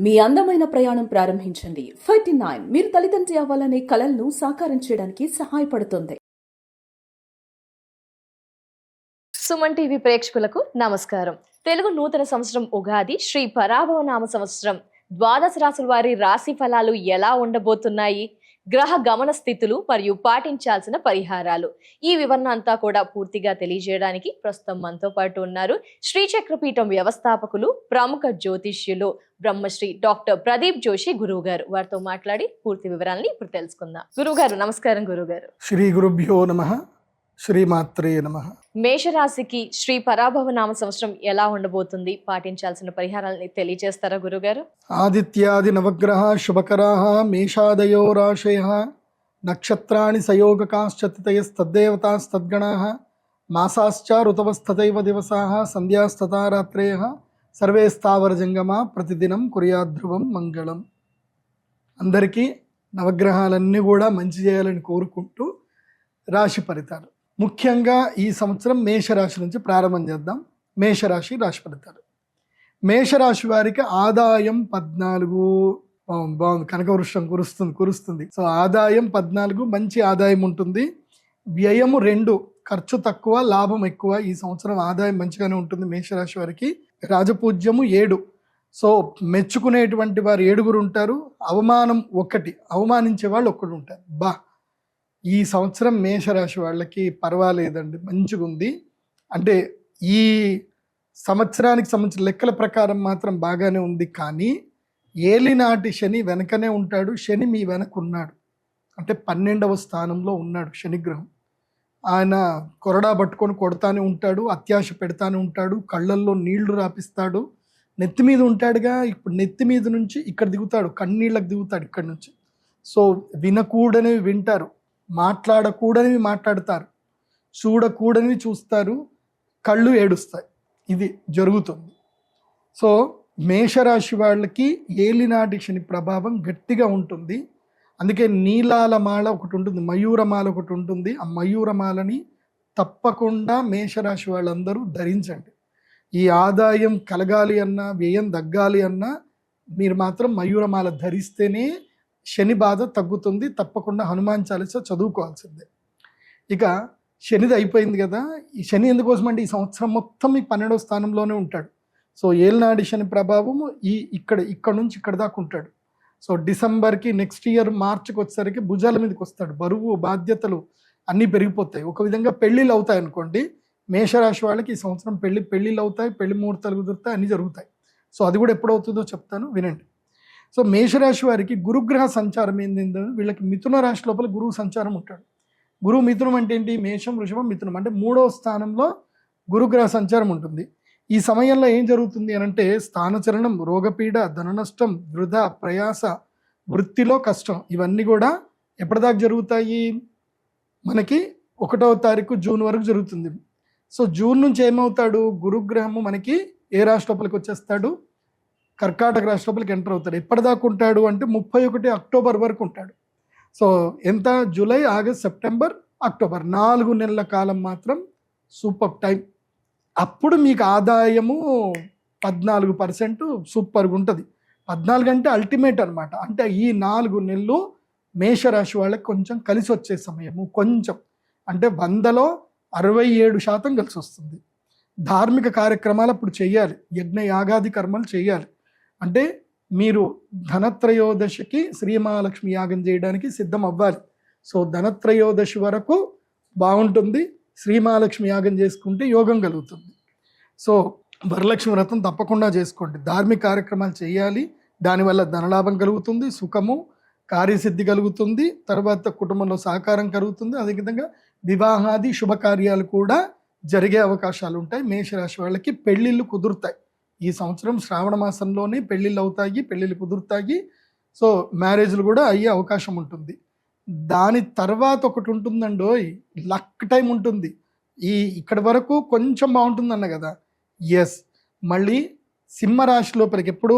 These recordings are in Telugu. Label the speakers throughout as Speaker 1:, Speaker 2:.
Speaker 1: మీ అందమైన ప్రయాణం ప్రారంభించండి. 39 మీరు తల్లిదండ్రి అవ్వాలనే కలలను సాకారం చేయడానికి సహాయపడుతుంది.
Speaker 2: సుమన్ టీవీ ప్రేక్షకులకు నమస్కారం. తెలుగు నూతన సంవత్సరం ఉగాది శ్రీ పరాభవ నామ సంవత్సరం ద్వాదశ రాశుల వారి రాశి ఫలాలు ఎలా ఉండబోతున్నాయి, గ్రహ గమన స్థితులు మరియు పాటించాల్సిన పరిహారాలు, ఈ వివరణ అంతా కూడా పూర్తిగా తెలియజేయడానికి ప్రస్తుతం మనతో పాటు ఉన్నారు శ్రీచక్రపీఠం వ్యవస్థాపకులు, ప్రముఖ జ్యోతిష్యులు బ్రహ్మశ్రీ డాక్టర్ ప్రదీప్ జోషి గురువు గారు. వారితో మాట్లాడి పూర్తి వివరాలని ఇప్పుడు తెలుసుకుందాం. గురువు గారు నమస్కారం. గురువు గారు,
Speaker 3: శ్రీ గురుభ్యో నమః, శ్రీమాత్రే నమః.
Speaker 2: మేషరాశికి శ్రీ పరాభవ నామ సంవత్సరం ఎలా ఉండబోతుంది, పాటించాల్సిన పరిహారాలని తెలియజేస్తారా గురుగారు?
Speaker 3: ఆదిత్యాది నవగ్రహ శుభకరాః మేషాదయో రాశయః నక్షత్రాణి సయోగకాశ్చతితయస్తద్దేవతాస్తద్గణాః మాసాశ్చ ఋతవస్తథైవ దివసాః సంధ్యాస్తథా రాత్రయః సర్వే స్థావర జంగమా ప్రతిదినం కుర్యాద్ధ్రువం మంగళం. అందరికీ నవగ్రహాలన్నీ కూడా మంచి చేయాలని కోరుకుంటూ రాశి ఫలితాలు, ముఖ్యంగా ఈ సంవత్సరం మేషరాశి నుంచి ప్రారంభం చేద్దాం. మేషరాశి రాశి ఫలితాలు. మేషరాశి వారికి ఆదాయం 14. బాగుంది, కనకవృక్షం కురుస్తుంది. సో ఆదాయం 14, మంచి ఆదాయం ఉంటుంది. వ్యయము 2, ఖర్చు తక్కువ లాభం ఎక్కువ. ఈ సంవత్సరం ఆదాయం మంచిగానే ఉంటుంది మేషరాశి వారికి. రాజపూజ్యము 7. సో మెచ్చుకునేటువంటి వారు 7 ఉంటారు. అవమానం 1, అవమానించే వాళ్ళు 1 ఉంటారు. ఈ సంవత్సరం మేషరాశి వాళ్ళకి పర్వాలేదండి, మంచిగా ఉంది. అంటే ఈ సంవత్సరానికి సంబంధించిన లెక్కల ప్రకారం మాత్రం బాగానే ఉంది. కానీ ఏలినాటి శని వెనకనే ఉంటాడు. శని మీ వెనక ఉన్నాడు, అంటే 12వ స్థానంలో ఉన్నాడు శనిగ్రహం. ఆయన కొరడా పట్టుకొని కొడతానే ఉంటాడు, అత్యాశ పెడతానే ఉంటాడు, కళ్ళల్లో నీళ్లు రాపిస్తాడు. నెత్తి మీద ఉంటాడుగా, ఇప్పుడు నెత్తి మీద నుంచి ఇక్కడ దిగుతాడు, కన్నీళ్ళకి దిగుతాడు ఇక్కడి నుంచి. సో వినకూడనివి వింటారు, మాట్లాడకూడనివి మాట్లాడతారు, చూడకూడనివి చూస్తారు, కళ్ళు ఏడుస్తాయి. ఇది జరుగుతుంది. సో మేషరాశి వాళ్ళకి ఏలినాటి శని ప్రభావం గట్టిగా ఉంటుంది. అందుకే నీలాల మాల ఒకటి ఉంటుంది, మయూరమాల ఒకటి ఉంటుంది. ఆ మయూరమాలని తప్పకుండా మేషరాశి వాళ్ళందరూ ధరించండి. ఈ ఆదాయం కలగాలి అన్నా, వ్యయం తగ్గాలి అన్నా మీరు మాత్రం మయూరమాల ధరిస్తేనే శని బాధ తగ్గుతుంది. తప్పకుండా హనుమాన్ చాలీస చదువుకోవాల్సిందే. ఇక శనిది అయిపోయింది కదా. ఈ శని ఎందుకోసం అంటే ఈ సంవత్సరం మొత్తం ఈ 12వ స్థానంలోనే ఉంటాడు. సో ఏలినాటి శని ప్రభావము ఇక్కడ నుంచి ఇక్కడ దాకా ఉంటాడు. సో డిసెంబర్కి, నెక్స్ట్ ఇయర్ మార్చికి వచ్చేసరికి భుజాల మీదకి వస్తాడు. బరువు బాధ్యతలు అన్నీ పెరిగిపోతాయి. ఒక విధంగా పెళ్ళిళ్ళు అవుతాయి అనుకోండి. మేషరాశి వాళ్ళకి ఈ సంవత్సరం పెళ్ళిళ్ళు అవుతాయి, పెళ్లి ముహూర్తాలు కుదురుతాయి, అన్నీ జరుగుతాయి. సో అది కూడా ఎప్పుడవుతుందో చెప్తాను, వినండి. సో మేషరాశి వారికి గురుగ్రహ సంచారం ఏంటంటే, వీళ్ళకి మిథున రాశి లోపల గురువు సంచారం ఉంటాడు. గురువు మిథునం అంటే ఏంటి? మేషం, వృషభం, మిథునం అంటే 3వ స్థానంలో గురుగ్రహ సంచారం ఉంటుంది. ఈ సమయంలో ఏం జరుగుతుంది అనంటే స్థానచలనం, రోగపీడ, ధన నష్టం, వృధా, ప్రయాస, వృత్తిలో కష్టం, ఇవన్నీ కూడా ఎప్పటిదాకా జరుగుతాయి? మనకి 1వ తారీఖు జూన్ వరకు జరుగుతుంది. సో జూన్ నుంచి ఏమవుతాడు? గురుగ్రహము మనకి ఏ రాశి లోపలికి వచ్చేస్తాడు? కర్కాటక రాశి లోపలికి ఎంటర్ అవుతాడు. ఎప్పటిదాకా ఉంటాడు అంటే 31 అక్టోబర్ వరకు ఉంటాడు. సో ఎంత? జూలై, ఆగస్ట్, సెప్టెంబర్, అక్టోబర్, 4 నెలల కాలం మాత్రం సూపర్ టైం. అప్పుడు మీకు ఆదాయము 14% సూపర్గా ఉంటుంది. 14 అంటే అల్టిమేట్ అనమాట. అంటే ఈ 4 నెలలు మేషరాశి వాళ్ళకి కొంచెం కలిసి వచ్చే సమయము. కొంచెం అంటే 100లో 67% కలిసి వస్తుంది. ధార్మిక కార్యక్రమాలు అప్పుడు చేయాలి, యజ్ఞ యాగాది కర్మలు చేయాలి. అంటే మీరు ధనత్రయోదశికి శ్రీమహాలక్ష్మి యాగం చేయడానికి సిద్ధం అవ్వాలి. సో ధనత్రయోదశి వరకు బాగుంటుంది. శ్రీమహాలక్ష్మి యాగం చేసుకుంటే యోగం కలుగుతుంది. సో వరలక్ష్మి వ్రతం తప్పకుండా చేసుకోండి. ధార్మిక కార్యక్రమాలు చేయాలి. దానివల్ల ధనలాభం కలుగుతుంది, సుఖము, కార్యసిద్ధి కలుగుతుంది, తర్వాత కుటుంబంలో సహకారం కలుగుతుంది. అదేవిధంగా వివాహాది శుభకార్యాలు కూడా జరిగే అవకాశాలు ఉంటాయి. మేషరాశి వాళ్ళకి పెళ్ళిళ్ళు కుదురుతాయి. ఈ సంవత్సరం శ్రావణ మాసంలోనే పెళ్ళిళ్ళు అవుతాయి, పెళ్ళిళ్ళు కుదురుతాయి. సో మ్యారేజ్లు కూడా అయ్యే అవకాశం ఉంటుంది. దాని తర్వాత ఒకటి ఉంటుందండోయ్, లక్ టైం ఉంటుంది. ఇక్కడి వరకు కొంచెం బాగుంటుందన్న కదా. ఎస్, మళ్ళీ సింహరాశి లోపలికి ఎప్పుడు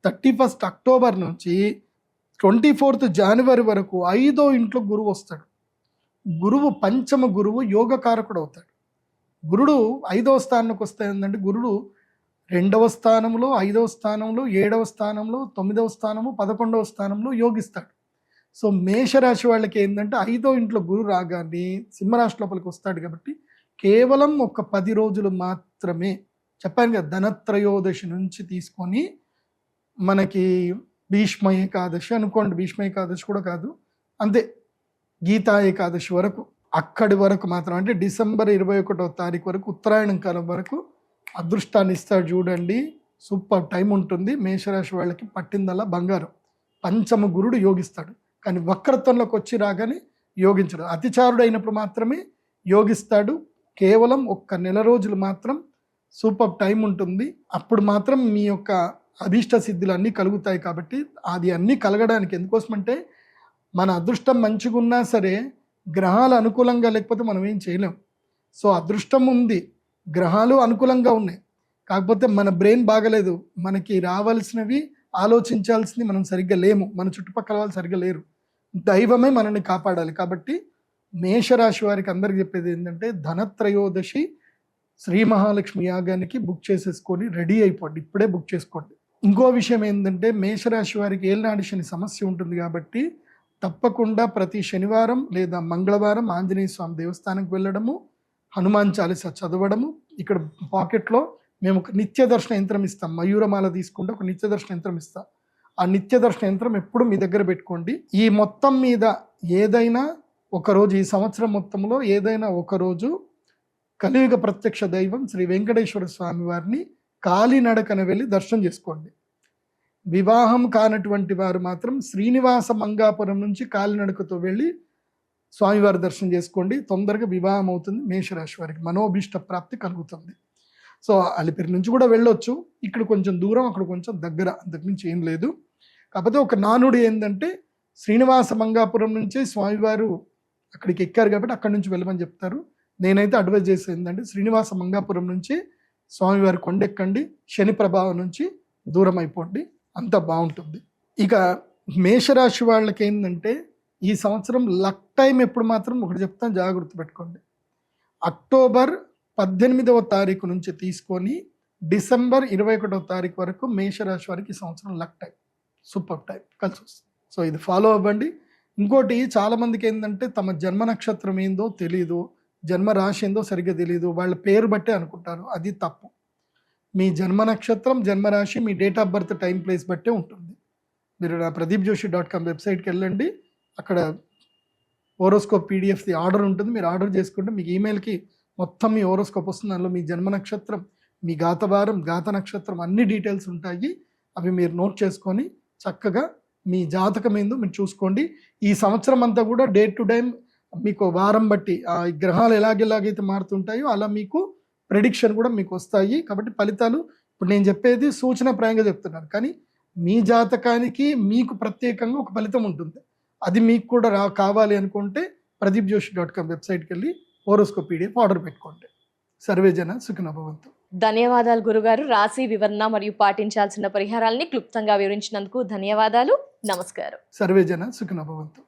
Speaker 3: 31 అక్టోబర్ నుంచి 24 జనవరి వరకు 5వ ఇంట్లో గురువు వస్తాడు. గురువు పంచమ గురువు యోగకారకుడు అవుతాడు. గురుడు 5వ స్థానానికి వస్తే ఏంటంటే గురుడు 2వ స్థానంలో, 5వ స్థానంలో, 7వ స్థానంలో, 9వ స్థానము, 11వ స్థానంలో యోగిస్తాడు. సో మేషరాశి వాళ్ళకి ఏంటంటే 5వ ఇంట్లో గురు రాగానే సింహరాశి లోపలికి వస్తాడు కాబట్టి కేవలం ఒక 10 రోజులు మాత్రమే, చెప్పాను కదా, ధనత్రయోదశి నుంచి తీసుకొని మనకి భీష్మ ఏకాదశి అనుకోండి, భీష్మ ఏకాదశి కూడా కాదు, అంతే గీతా ఏకాదశి వరకు, అక్కడి వరకు మాత్రం, అంటే డిసెంబర్ 21వ తారీఖు వరకు, ఉత్తరాయణం కాలం వరకు అదృష్టాన్ని ఇస్తాడు చూడండి. సూపర్ టైం ఉంటుంది. మేషరాశి వాళ్ళకి పట్టిందల్లా బంగారం. పంచమ గురుడు యోగిస్తాడు, కానీ వక్రత్వంలోకి వచ్చి రాగానే యోగించడు. అతిచారుడు అయినప్పుడు మాత్రమే యోగిస్తాడు. కేవలం ఒక్క నెల రోజులు మాత్రం సూపర్ టైం ఉంటుంది. అప్పుడు మాత్రం మీ యొక్క అభీష్ట సిద్ధులు అన్నీ కలుగుతాయి. కాబట్టి అది అన్నీ కలగడానికి ఎందుకోసమంటే మన అదృష్టం మంచిగా ఉన్నా సరే గ్రహాలు అనుకూలంగా లేకపోతే మనం ఏం చేయలేం. సో అదృష్టం ఉంది, గ్రహాలు అనుకూలంగా ఉన్నాయి, కాకపోతే మన బ్రెయిన్ బాగలేదు, మనకి రావాల్సినవి ఆలోచించాల్సింది మనం సరిగ్గా లేము, మన చుట్టుపక్కల వాళ్ళు సరిగ్గా లేరు, దైవమే మనల్ని కాపాడాలి. కాబట్టి మేషరాశి వారికి అందరికి చెప్పేది ఏంటంటే ధనత్రయోదశి శ్రీ మహాలక్ష్మి యాగానికి బుక్ చేసేసుకొని రెడీ అయిపోండి, ఇప్పుడే బుక్ చేసుకోండి. ఇంకో విషయం ఏంటంటే మేషరాశి వారికి ఏలినాటి శని సమస్య ఉంటుంది కాబట్టి తప్పకుండా ప్రతి శనివారం లేదా మంగళవారం ఆంజనేయ స్వామి దేవస్థానంకి వెళ్ళడము, హనుమాన్ చాలీసా చదవడము. ఇక్కడ పాకెట్లో మేము ఒక నిత్య దర్శన యంత్రం ఇస్తాం, మయూరమాల తీసుకుంటే ఒక నిత్య దర్శన యంత్రం ఇస్తాం. ఆ నిత్య దర్శన యంత్రం ఎప్పుడు మీ దగ్గర పెట్టుకోండి. ఈ మొత్తం మీద ఏదైనా ఒకరోజు, ఈ సంవత్సరం మొత్తంలో ఏదైనా ఒకరోజు కలియుగ ప్రత్యక్ష దైవం శ్రీ వెంకటేశ్వర స్వామి వారిని కాలినడకన వెళ్ళి దర్శనం చేసుకోండి. వివాహం కానటువంటి వారు మాత్రం శ్రీనివాస మంగాపురం నుంచి కాలినడకతో వెళ్ళి స్వామివారి దర్శనం చేసుకోండి. తొందరగా వివాహం అవుతుంది. మేషరాశి వారికి మనోభీష్ట ప్రాప్తి కలుగుతుంది. సో అలిపిరి నుంచి కూడా వెళ్ళొచ్చు, ఇక్కడ కొంచెం దూరం, అక్కడ కొంచెం దగ్గర, అంతకుమించి ఏం లేదు. కాకపోతే ఒక నానుడు ఏంటంటే శ్రీనివాస మంగాపురం నుంచి స్వామివారు అక్కడికి ఎక్కారు కాబట్టి అక్కడి నుంచి వెళ్ళమని చెప్తారు. నేనైతే అడ్వైజ్ చేసేది ఏంటంటే శ్రీనివాస మంగాపురం నుంచి స్వామివారి కొండెక్కండి, శని ప్రభావం నుంచి దూరం అయిపోండి, అంత బాగుంటుంది. ఇక మేషరాశి వాళ్ళకి ఏంటంటే ఈ సంవత్సరం లక్ టైం ఎప్పుడు మాత్రం ఒకటి చెప్తాను, జాగ్రత్త పెట్టుకోండి. అక్టోబర్ 18వ తారీఖు నుంచి తీసుకొని డిసెంబర్ 21వ తారీఖు వరకు మేషరాశి వారికి ఈ సంవత్సరం లక్ టైం, సూపర్ టైం కలిసి వస్తుంది. సో ఇది ఫాలో అవ్వండి. ఇంకోటి చాలామందికి ఏంటంటే తమ జన్మ నక్షత్రం ఏందో తెలీదు, జన్మ రాశి ఏందో సరిగ్గా తెలియదు, వాళ్ళ పేరు బట్టే అనుకుంటారు. అది తప్పు. మీ జన్మ నక్షత్రం, జన్మరాశి మీ date of birth, time, place బట్టే ఉంటుంది. మీరు నా pradeepjoshi.com వెబ్సైట్కి వెళ్ళండి, అక్కడ హోరోస్కోప్ పీడిఎఫ్ది ఆర్డర్ ఉంటుంది, మీరు ఆర్డర్ చేసుకుంటే మీకు ఈమెయిల్కి మొత్తం మీ హోరోస్కోప్ వస్తుంది. అందులో మీ జన్మ నక్షత్రం, మీ గాతవారం, గాత నక్షత్రం అన్ని డీటెయిల్స్ ఉంటాయి. అవి మీరు నోట్ చేసుకొని చక్కగా మీ జాతకం ఏందో మీరు చూసుకోండి. ఈ సంవత్సరం అంతా కూడా డే టు డే మీకు వారం బట్టి ఆ గ్రహాలు ఎలాగైతే మారుతుంటాయో అలా మీకు ప్రెడిక్షన్ కూడా మీకు వస్తాయి. కాబట్టి ఫలితాలు ఇప్పుడు నేను చెప్పేది సూచనప్రాయంగా చెప్తున్నాను, కానీ మీ జాతకానికి మీకు ప్రత్యేకంగా ఒక ఫలితం ఉంటుంది. అది మీకు కూడా కావాలి అనుకుంటే pradeepjoshi.com వెబ్సైట్కి వెళ్ళి హోరోస్కోప్ పీడిఎఫ్ ఆర్డర్ పెట్టుకోండి. సర్వేజన సుఖినో భవంతు.
Speaker 2: ధన్యవాదాలు గురుగారు. రాశి వివరణ మరియు పాటించాల్సిన పరిహారాలని క్లుప్తంగా వివరించినందుకు ధన్యవాదాలు. నమస్కారం.
Speaker 3: సర్వేజన సుఖినో భవంతు.